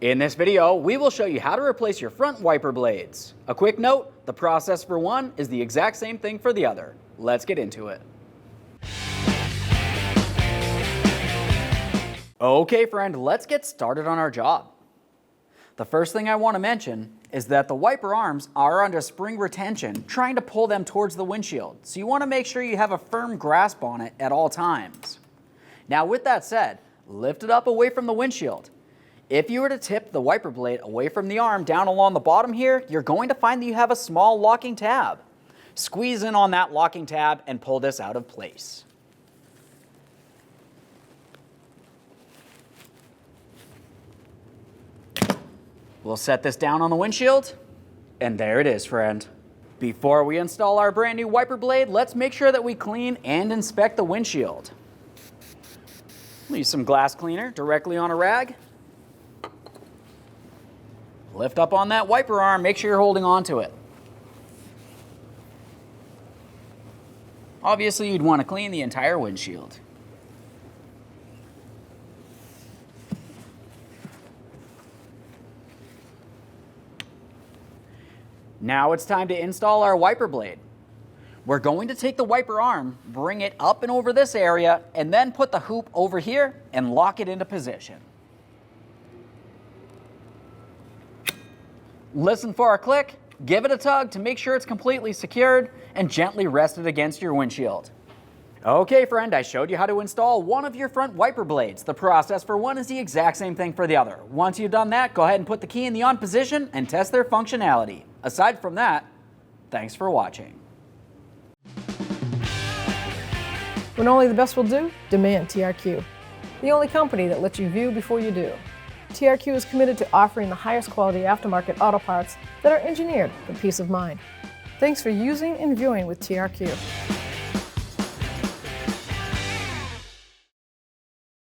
In this video, we will show you how to replace your front wiper blades. A quick note, the process for one is the exact same thing for the other. Let's get into it. Okay friend, let's get started on our job. The first thing I want to mention is that the wiper arms are under spring retention, trying to pull them towards the windshield. So you want to make sure you have a firm grasp on it at all times. Now with that said, lift it up away from the windshield. If you were to tip the wiper blade away from the arm down along the bottom here, you're going to find that you have a small locking tab. Squeeze in on that locking tab and pull this out of place. We'll set this down on the windshield, and there it is, friend. Before we install our brand new wiper blade, let's make sure that we clean and inspect the windshield. We'll use some glass cleaner directly on a rag. Lift up on that wiper arm, make sure you're holding on to it. Obviously, you'd want to clean the entire windshield. Now it's time to install our wiper blade. We're going to take the wiper arm, bring it up and over this area, and then put the hoop over here and lock it into position. Listen for a click, give it a tug to make sure it's completely secured, and gently rest it against your windshield. Okay friend, I showed you how to install one of your front wiper blades. The process for one is the exact same thing for the other. Once you've done that, go ahead and put the key in the on position and test their functionality. Aside from that, thanks for watching. When only the best will do, demand TRQ. The only company that lets you view before you do. TRQ is committed to offering the highest quality aftermarket auto parts that are engineered for peace of mind. Thanks for using and viewing with TRQ.